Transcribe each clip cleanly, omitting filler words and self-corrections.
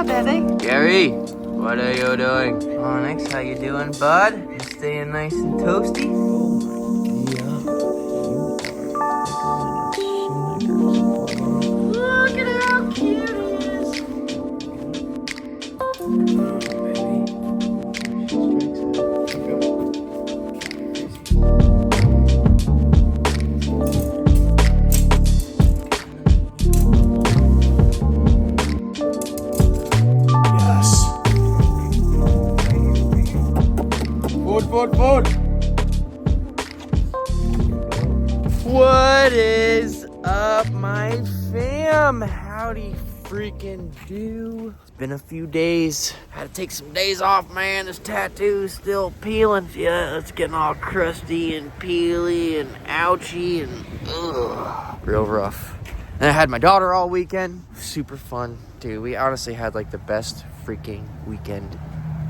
Hi, baby. Gary, what are you doing? Onyx, how you doing, bud? You staying nice and toasty? Look at how cute he is. Food. What is up, my fam? Howdy freaking do. It's been a few days. Had to take some days off, man. This tattoo's still peeling. Yeah, it's getting all crusty and peely and ouchy and real rough. And I had my daughter all weekend. Super fun, dude. We honestly had like the best freaking weekend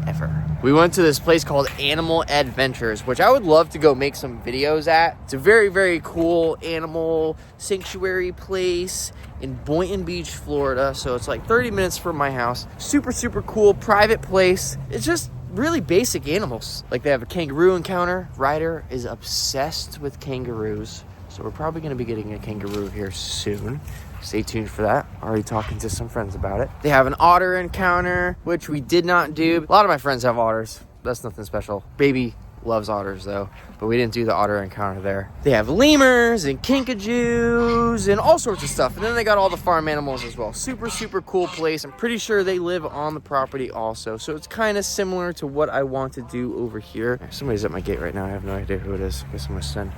ever. We went to this place called Animal Adventures, which I would love to go make some videos at. It's a very, very cool animal sanctuary place in Boynton Beach, Florida. So it's like 30 minutes from my house. Super, super cool private place. It's just really basic animals. Like they have a kangaroo encounter. Ryder is obsessed with kangaroos. So we're probably going to be getting a kangaroo here soon. Stay tuned for that. Already talking to some friends about it. They have an otter encounter, which we did not do. A lot of my friends have otters. That's nothing special. Baby loves otters though, but we didn't do the otter encounter there. They have lemurs and kinkajous and all sorts of stuff. And then they got all the farm animals as well. Super, super cool place. I'm pretty sure they live on the property also. So it's kind of similar to what I want to do over here. Somebody's at my gate right now. I have no idea who it is. I guess I'm gonna send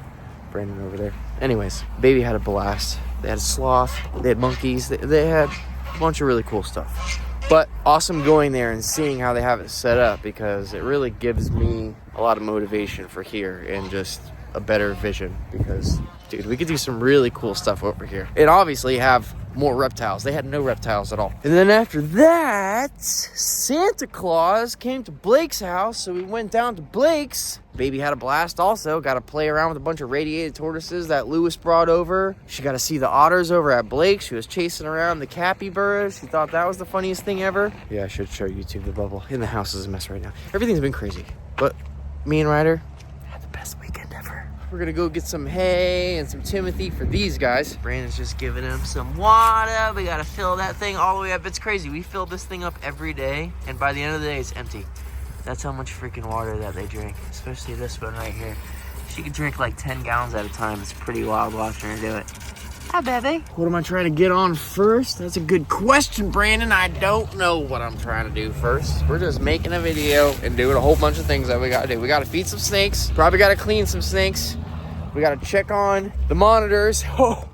Brandon over there. Anyways, baby had a blast. They had a sloth, they had monkeys, they had a bunch of really cool stuff. But awesome going there and seeing how they have it set up, because it really gives me a lot of motivation for here and just a better vision, because dude, we could do some really cool stuff over here. And obviously have more reptiles. They had no reptiles at all. And then after that, Santa Claus came to Blake's house, so we went down to Blake's. Baby had a blast also. Got to play around with a bunch of radiated tortoises that Lewis brought over. She got to see the otters over at Blake's. She was chasing around the capybaras. She thought that was the funniest thing ever. Yeah, I should show YouTube the bubble. And the house is a mess right now. Everything's been crazy. But me and Ryder had the best weekend ever. We're gonna go get some hay and some Timothy for these guys. Brandon's just giving them some water. We gotta fill that thing all the way up. It's crazy. We fill this thing up every day, and by the end of the day, it's empty. That's how much freaking water that they drink, especially this one right here. She could drink like 10 gallons at a time. It's pretty wild watching her do it. Hi, baby. What am I trying to get on first? That's a good question, Brandon. I don't know what I'm trying to do first. We're just making a video and doing a whole bunch of things that we gotta do. We gotta feed some snakes. Probably gotta clean some snakes. We gotta check on the monitors,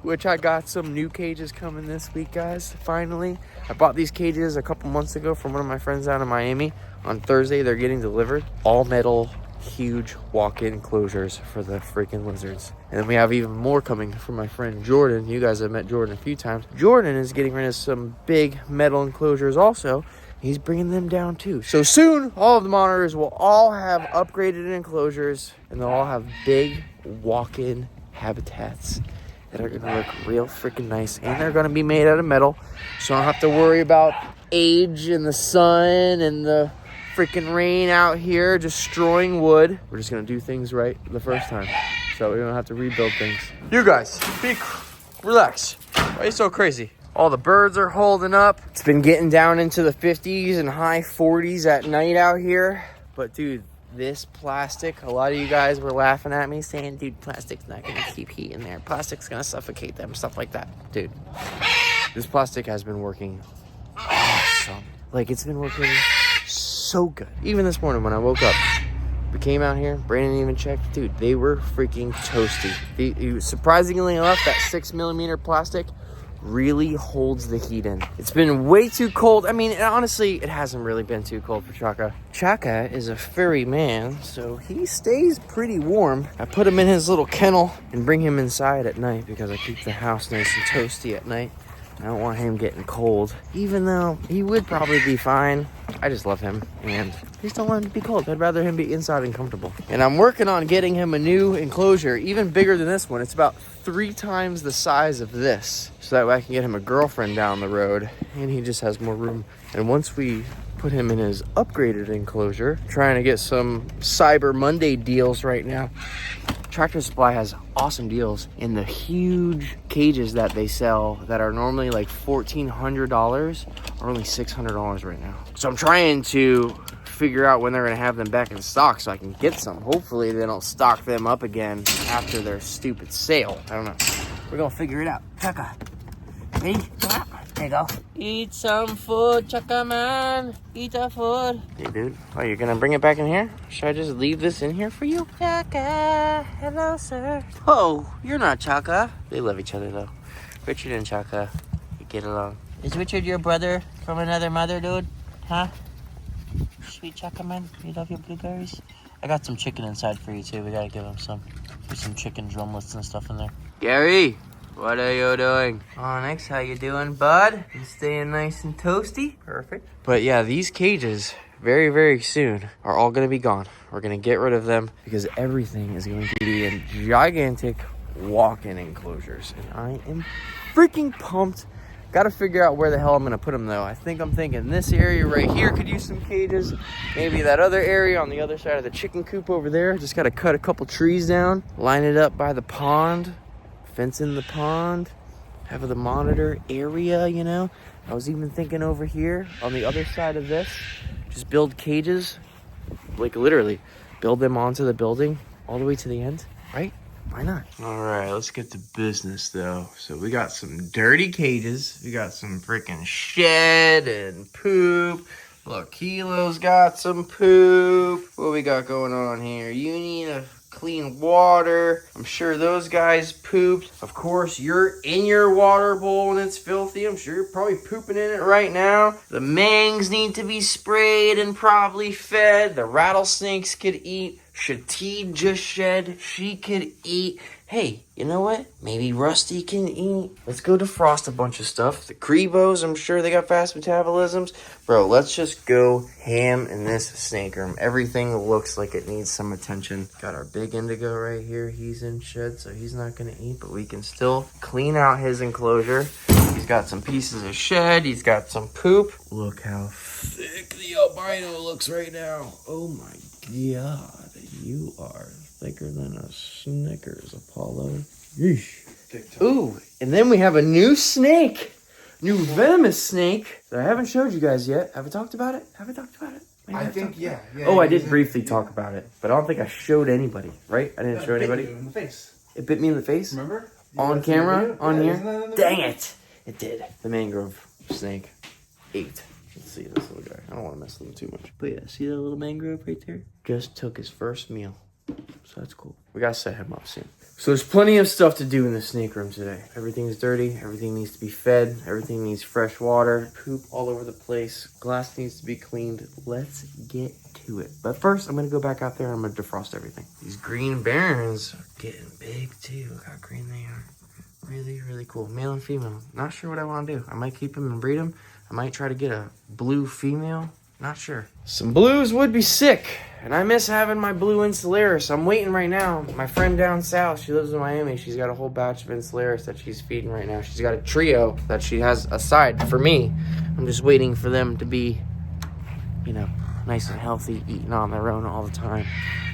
which I got some new cages coming this week, guys, finally. I bought these cages a couple months ago from one of my friends down in Miami. On Thursday, they're getting delivered. All metal, huge walk-in enclosures for the freaking lizards. And then we have even more coming from my friend Jordan. You guys have met Jordan a few times. Jordan is getting rid of some big metal enclosures also. He's bringing them down too. So soon, all of the monitors will all have upgraded enclosures, and they'll all have big walk-in habitats that are gonna look real freaking nice, and they're gonna be made out of metal, so I don't have to worry about age and the sun and the freaking rain out here destroying wood. We're just gonna do things right the first time, so we don't have to rebuild things. You guys, relax. Why are you so crazy? All the birds are holding up. It's been getting down into the 50s and high 40s at night out here. But dude, this plastic, a lot of you guys were laughing at me saying, dude, plastic's not gonna keep heat in there. Plastic's gonna suffocate them, stuff like that. Dude, this plastic has been working awesome. Like, it's been working so good. Even this morning when I woke up, we came out here, Brandon even checked. Dude, they were freaking toasty. Surprisingly enough, that 6mm plastic really holds the heat in. It's been way too cold. I mean, honestly, it hasn't really been too cold for Chaka. Chaka is a furry man, so he stays pretty warm. I put him in his little kennel and bring him inside at night because I keep the house nice and toasty at night. I don't want him getting cold, even though he would probably be fine. I just love him, and I just don't want him to be cold. I'd rather him be inside and comfortable. And I'm working on getting him a new enclosure, even bigger than this one. It's about 3 times the size of this, so that way I can get him a girlfriend down the road, and he just has more room. And once we put him in his upgraded enclosure, trying to get some Cyber Monday deals right now. Tractor Supply has awesome deals in the huge cages that they sell that are normally like $1,400 are only $600 right now. So I'm trying to figure out when they're gonna have them back in stock so I can get some. Hopefully they don't stock them up again after their stupid sale. I don't know. We're gonna figure it out. Chaka. Hey, there you go. Eat some food, Chaka man. Eat the food. Hey, dude. Oh, you're gonna bring it back in here? Should I just leave this in here for you? Chaka. Hello, sir. Oh, you're not Chaka. They love each other, though. Richard and Chaka, you get along. Is Richard your brother from another mother, dude? Huh? Sweet Chaka man. You love your blueberries? I got some chicken inside for you, too. We gotta give him some. There's some chicken drumlets and stuff in there. Gary. What are you doing? Onyx, how you doing, bud? You staying nice and toasty? Perfect. But yeah, these cages, very, very soon, are all gonna be gone. We're gonna get rid of them because everything is going to be in gigantic walk-in enclosures. And I am freaking pumped. Gotta figure out where the hell I'm gonna put them though. I'm thinking this area right here could use some cages. Maybe that other area on the other side of the chicken coop over there. Just gotta cut a couple trees down, line it up by the pond. Fence in the pond, have the monitor area, you know. I was even thinking over here on the other side of this, just build cages, like literally build them onto the building all the way to the end, right? Why not? All right, let's get to business though. So we got some dirty cages. We got some freaking shit and poop. Look, Kilo's got some poop. What we got going on here? You need a clean water. I'm sure those guys pooped. Of course, you're in your water bowl and it's filthy. I'm sure you're probably pooping in it right now. The mangs need to be sprayed and probably fed. The rattlesnakes could eat. Shatid just shed. She could eat. Hey, you know what? Maybe Rusty can eat. Let's go defrost a bunch of stuff. The Crebos, I'm sure they got fast metabolisms. Bro, let's just go ham in this snake room. Everything looks like it needs some attention. Got our big indigo right here. He's in shed, so he's not gonna eat, but we can still clean out his enclosure. He's got some pieces of shed. He's got some poop. Look how thick the albino looks right now. Oh my God. You are thicker than a Snickers, Apollo. Yeesh. Ooh, and then we have a new snake. New venomous snake that I haven't showed you guys yet. Have I talked about it? I think, yeah. Oh, I did briefly talk about it, but I don't think I showed anybody, right? I didn't show anybody. It bit you in the face. It bit me in the face? Remember? On camera? On here? Dang video? it. It did. The mangrove snake ate. Let's see this little guy. I don't want to mess with him too much. But yeah, see that little mangrove right there? Just took his first meal. So that's cool. We gotta set him up soon. So there's plenty of stuff to do in the snake room today. Everything's dirty. Everything needs to be fed. Everything needs fresh water. Poop all over the place. Glass needs to be cleaned. Let's get to it. But first, I'm gonna go back out there and I'm gonna defrost everything. These green barons are getting big too. Look how green they are. Really, really cool. Male and female. Not sure what I want to do. I might keep them and breed them. I might try to get a blue female. Not sure. Some blues would be sick. And I miss having my blue Insularis. I'm waiting right now. My friend down south, she lives in Miami. She's got a whole batch of Insularis that she's feeding right now. She's got a trio that she has aside for me. I'm just waiting for them to be, you know, nice and healthy, eating on their own all the time.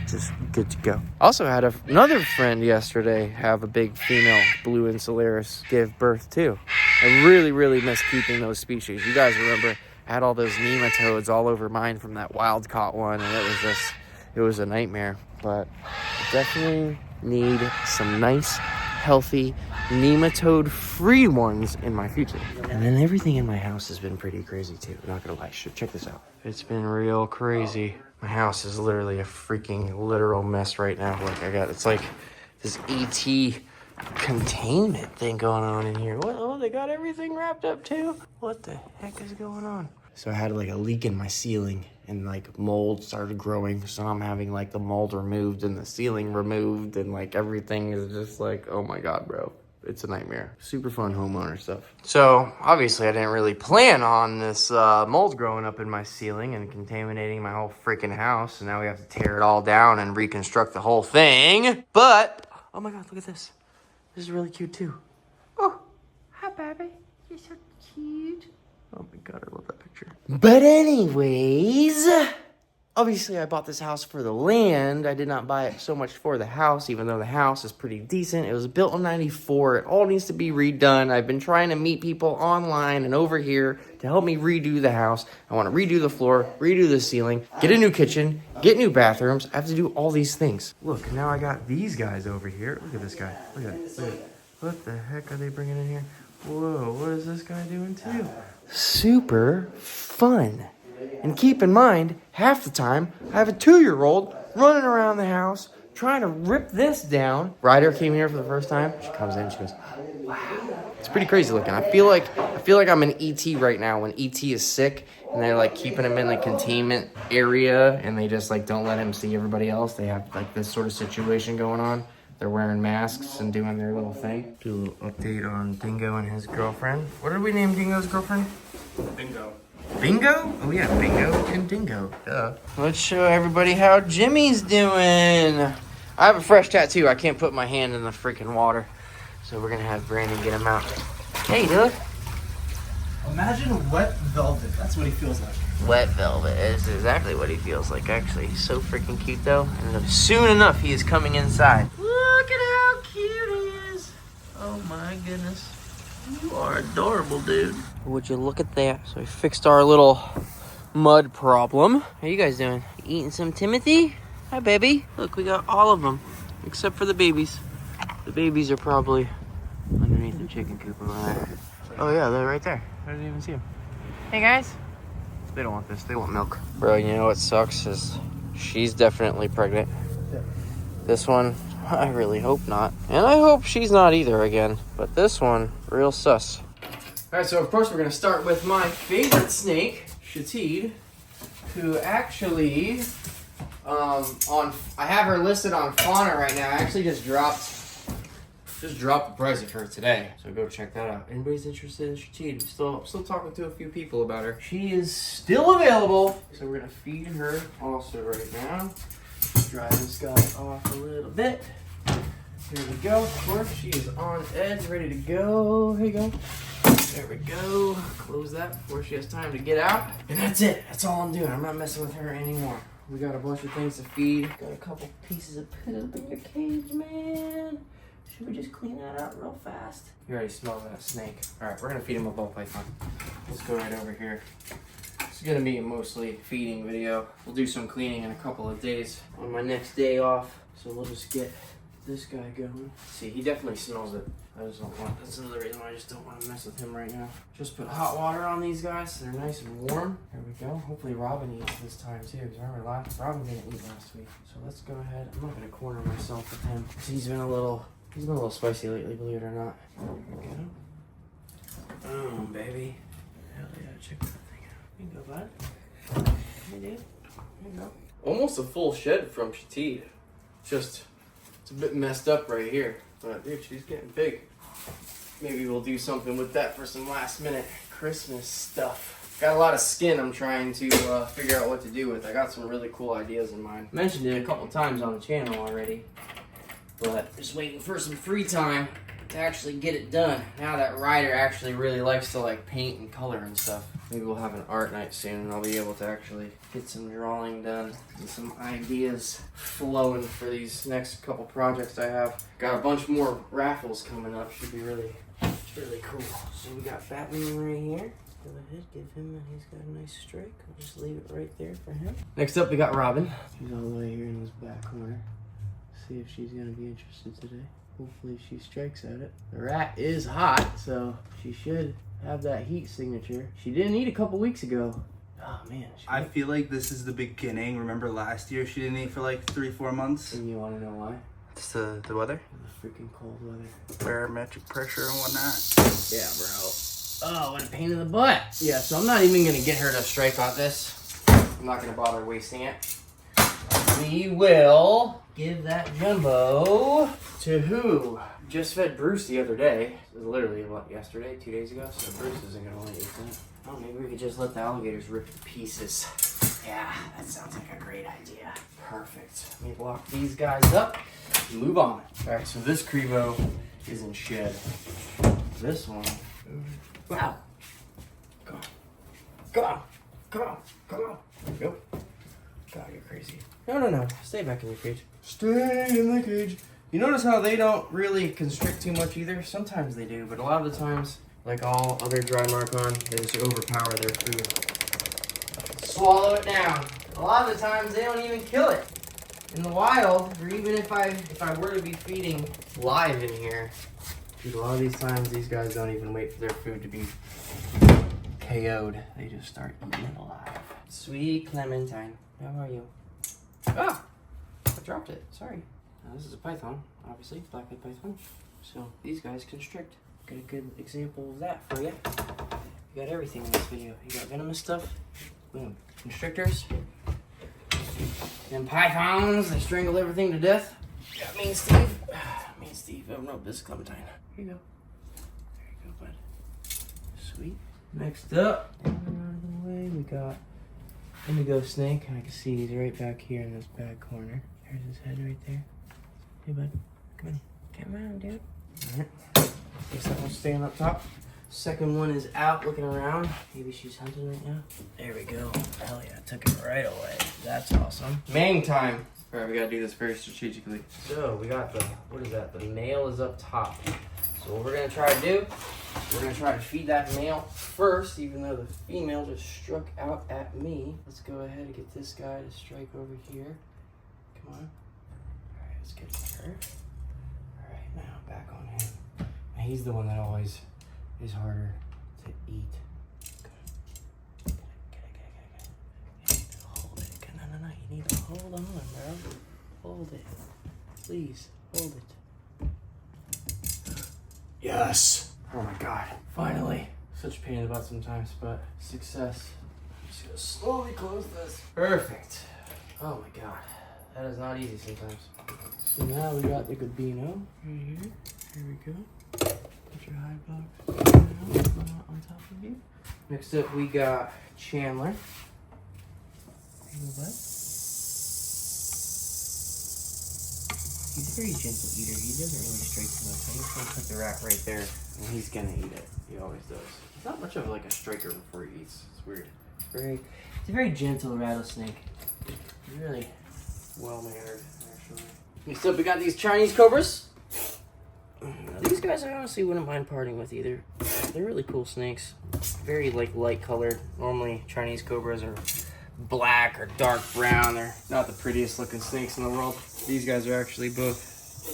Just good to go. Also had another friend yesterday have a big female blue Insularis give birth too. I really, really miss keeping those species. You guys remember I had all those nematodes all over mine from that wild caught one, and it was a nightmare. But I definitely need some nice, healthy, nematode-free ones in my future. And then everything in my house has been pretty crazy too. I'm not gonna lie. Check this out. It's been real crazy. My house is literally a freaking literal mess right now. It's like this ET containment thing going on in here. What? Oh, they got everything wrapped up too? What the heck is going on? So I had like a leak in my ceiling and like mold started growing. So I'm having like the mold removed and the ceiling removed and like everything is just like, oh my God, bro. it's a nightmare. Super fun homeowner stuff. So obviously I didn't really plan on this mold growing up in my ceiling and contaminating my whole freaking house. And now we have to tear it all down and reconstruct the whole thing. But, oh my God, look at this. This is really cute too. Oh, hi baby, you're so cute. Oh my God, I love that picture. But anyways, obviously I bought this house for the land. I did not buy it so much for the house, even though the house is pretty decent. It was built in '94. It all needs to be redone. I've been trying to meet people online and over here to help me redo the house. I want to redo the floor, redo the ceiling, get a new kitchen, get new bathrooms. I have to do all these things. Look, now I got these guys over here. Look at this guy. Look at it. Look at it. What the heck are they bringing in here? Whoa, what is this guy doing too? Super fun. And keep in mind, half the time, I have a 2-year-old running around the house trying to rip this down. Ryder came here for the first time. She comes in, she goes, wow. It's pretty crazy looking. I feel like I'm in E.T. right now when E.T. is sick and they're like keeping him in the containment area and they just like don't let him see everybody else. They have like this sort of situation going on. They're wearing masks and doing their little thing. Do a little update on Dingo and his girlfriend. What did we name Dingo's girlfriend? Bingo. Bingo? Oh yeah, Bingo and Dingo. Duh. Let's show everybody how Jimmy's doing. I have a fresh tattoo. I can't put my hand in the freaking water. So we're gonna have Brandon get him out. Hey, dude. Imagine wet velvet. That's what he feels like. Wet velvet is exactly what he feels like, actually. He's so freaking cute, though. And soon enough, he is coming inside. Look at how cute he is. Oh, my goodness. You are adorable, dude. Would you look at that? So we fixed our little mud problem. How you guys doing? Eating some Timothy? Hi, baby. Look, we got all of them, except for the babies. The babies are probably underneath the chicken coop over there. Oh, yeah, they're right there. I didn't even see them. Hey, guys. They don't want this. They want milk. Bro, you know what sucks is she's definitely pregnant. Yeah. This one, I really hope not. And I hope she's not either again. But this one, real sus. All right, so of course we're going to start with my favorite snake, Shatid, who actually, I have her listed on Fauna right now. I actually just dropped the price of her today, so go check that out. Anybody's interested in Shatid? I'm still talking to a few people about her. She is still available, so we're gonna feed her also right now. Dry this guy off a little bit. Here we go. Of course, she is on edge, ready to go. Here you go. There we go. Close that before she has time to get out. And that's it. That's all I'm doing. I'm not messing with her anymore. We got a bunch of things to feed. Got a couple pieces of poop in your cage, man. Should we just clean that out real fast? You already smell that snake. All right, we're gonna feed him a ball python. Let's go right over here. It's gonna be a mostly feeding video. We'll do some cleaning in a couple of days on my next day off. So we'll just get this guy going. See, he definitely smells it. I just don't want, that's another reason why I just don't want to mess with him right now. Just put hot water on these guys so they're nice and warm. There we go. Hopefully Robin eats this time too. Because remember, Robin didn't eat last week. So let's go ahead. I'm not gonna corner myself with him. He's been a little spicy lately, believe it or not. There we go. Boom, baby. Hell yeah, check that thing out. Here you go, bud. Hey, dude. There you go. Almost a full shed from Shatid. It's a bit messed up right here. But dude, she's getting big. Maybe we'll do something with that for some last minute Christmas stuff. Got a lot of skin I'm trying to figure out what to do with. I got some really cool ideas in mind. Mentioned it a couple times on the channel already. But just waiting for some free time to actually get it done. Now that Ryder actually really likes to like paint and color and stuff. Maybe we'll have an art night soon and I'll be able to actually get some drawing done and some ideas flowing for these next couple projects I have. Got a bunch more raffles coming up. Should be really cool. So we got Batman right here. Go ahead, give him he's got a nice strike. I'll just leave it right there for him. Next up we got Robin. She's all the way here in this back corner. See if she's gonna be interested today. Hopefully she strikes at it. The rat is hot, so she should have that heat signature. She didn't eat a couple weeks ago. Oh man. I feel like this is the beginning. Remember last year she didn't eat for like 3-4 months? And you wanna know why? It's the weather? The freaking cold weather. Barometric pressure and whatnot. Yeah, bro. Oh, what a pain in the butt. Yeah, so I'm not even gonna get her to strike on this. I'm not gonna bother wasting it. We will give that jumbo to who? Just fed Bruce the other day. It was literally, what, yesterday, 2 days ago? So Bruce isn't gonna want to eat that. Oh, maybe we could just let the alligators rip to pieces. Yeah, that sounds like a great idea. Perfect. Let me lock these guys up and move on. All right, so this Crevo is in shed. This one, wow. Come on, come on, come on, come on. There we go. God, you're crazy. No. Stay back in your cage. Stay in the cage. You notice how they don't really constrict too much either? Sometimes they do, but a lot of the times, like all other dry marcon, they just overpower their food. Swallow it down. A lot of the times, they don't even kill it. In the wild, or even if I were to be feeding live in here, dude, a lot of these times, these guys don't even wait for their food to be KO'd. They just start eating it alive. Sweet Clementine, how are you? Ah! I dropped it, sorry. Now, this is a python, obviously, black-eyed python. So these guys constrict. Got a good example of that for you. You got everything in this video. You got venomous stuff, boom, constrictors, and pythons that strangle everything to death. You got me and Steve. Me and Steve, oh no, this is Clementine. Here you go. There you go, bud. Sweet. Next up, out of the way, we got indigo snake. I can see he's right back here in this back corner. There's his head right there. Hey, bud. Come on. Come on, dude. All right. Guess that one's staying up top. Second one is out looking around. Maybe she's hunting right now. There we go. Hell yeah, took it right away. That's awesome. Mating time. All right, we gotta do this very strategically. So we got the, what is that? The male is up top. So what we're gonna try to do, we're gonna try to feed that male first, even though the female just struck out at me. Let's go ahead and get this guy to strike over here. Come on. All right, let's get her. All right, now back on him. Now he's the one that always is harder to eat. Come on. Get it. You need to hold it. No. You need to hold on, bro. Hold it. Please, hold it. Yes! Oh my god. Finally. Such a pain in the butt sometimes, but success. I'm just gonna slowly close this. Perfect. Oh my god. That is not easy sometimes. So now we got the Gabino right here. Here we go. Put your hide box on top of you. Next up we got Chandler. Here you go, bud. He's a very gentle eater. He doesn't really strike too much. I'm just gonna put the rat right there and he's gonna eat it. He always does. He's not much of like a striker before he eats. It's weird. It's a very gentle rattlesnake. He's really well-mannered, actually. Next up, we got these Chinese cobras. These guys I honestly wouldn't mind parting with either. They're really cool snakes. Very like light colored. Normally Chinese cobras are black or dark brown. They're not the prettiest looking snakes in the world. These guys are actually both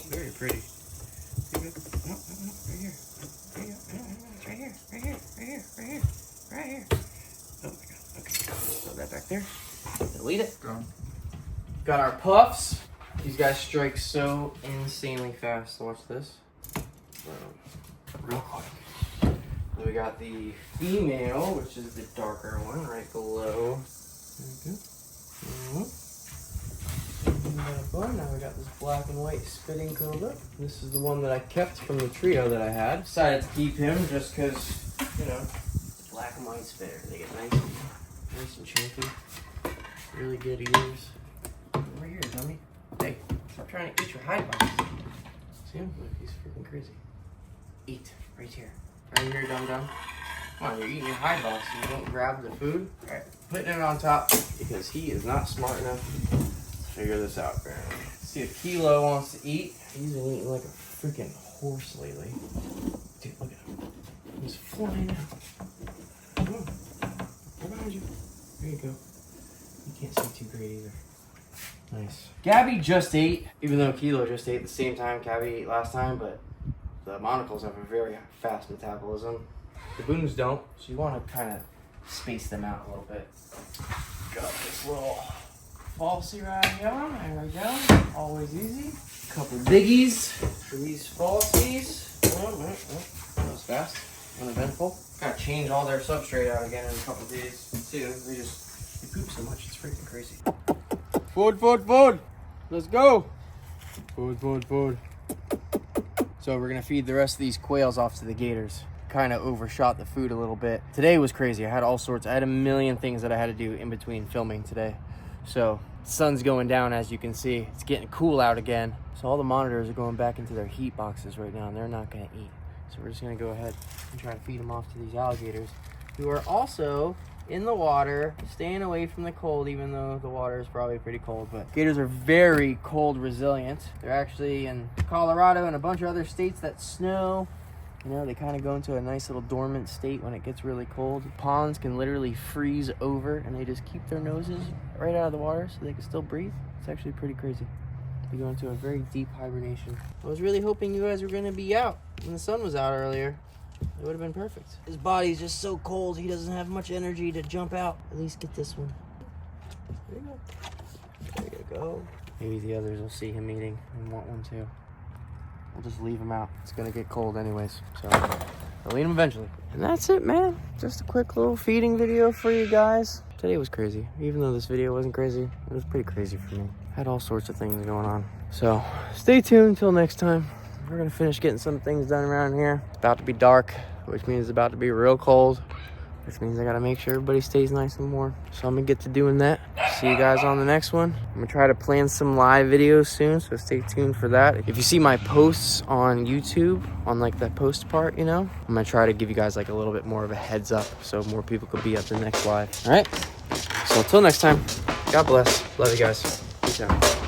very pretty. Right here. Oh my god. Okay, throw that back there. Delete it. Gone. Got our puffs. These guys strike so insanely fast. Watch this. Real quick. Then we got the female, which is the darker one, right below. There we go. Now we got this black and white spitting cobra. This is the one that I kept from the trio that I had. Decided to keep him just because, you know, black and white spitter. They get nice and chunky. Really good ears. Over here, dummy. Hey, stop trying to eat your hide box. See him? Look, he's freaking crazy. Eat. Right here. Right here, dum-dum. Come on, you're eating your hide box and you don't grab the food. Alright, putting it on top because he is not smart enough to figure this out, apparently. See if Kilo wants to eat. He's been eating like a freaking horse lately. Dude, look at him. He's flying out. Come on. Right behind you. There you go. You can't see too great either. Nice. Gabby just ate, even though Kilo just ate at the same time Gabby ate last time, but the monocles have a very fast metabolism. The boons don't, so you want to kind of space them out a little bit. Got this little falsie right here. There we go. Always easy. Couple biggies for these falsies. That was fast. Uneventful. Gotta change all their substrate out again in a couple days too. They poop so much, it's freaking crazy. Food. Let's go. Food. So we're gonna feed the rest of these quails off to the gators. Kind of overshot the food a little bit. Today was crazy. I had a million things that I had to do in between filming today. So the sun's going down, as you can see. It's getting cool out again. So all the monitors are going back into their heat boxes right now, and they're not gonna eat. So we're just gonna go ahead and try to feed them off to these alligators, who are also in the water, staying away from the cold, even though the water is probably pretty cold. But gators are very cold resilient. They're actually in Colorado and a bunch of other states that snow. You know, they kind of go into a nice little dormant state when it gets really cold. Ponds can literally freeze over, and they just keep their noses right out of the water so they can still breathe. It's actually pretty crazy. They go into a very deep hibernation. I was really hoping you guys were going to be out when the sun was out earlier. It would have been perfect. His body's just so cold, he doesn't have much energy to jump out. At least get this one. There you go. There you go. Maybe the others will see him eating and want one too. We'll just leave him out. It's gonna get cold anyways, so I'll eat him eventually. And that's it, man. Just a quick little feeding video for you guys. Today was crazy. Even though this video wasn't crazy, it was pretty crazy for me. Had all sorts of things going on. So stay tuned until next time. We're gonna finish getting some things done around here. It's about to be dark, which means it's about to be real cold, which means I gotta make sure everybody stays nice and warm. So I'm gonna get to doing that. See you guys on the next one. I'm gonna try to plan some live videos soon, so stay tuned for that. If you see my posts on YouTube, on like that post part, you know, I'm gonna try to give you guys like a little bit more of a heads up so more people could be at the next live. All right, so until next time, God bless. Love you guys. Peace out.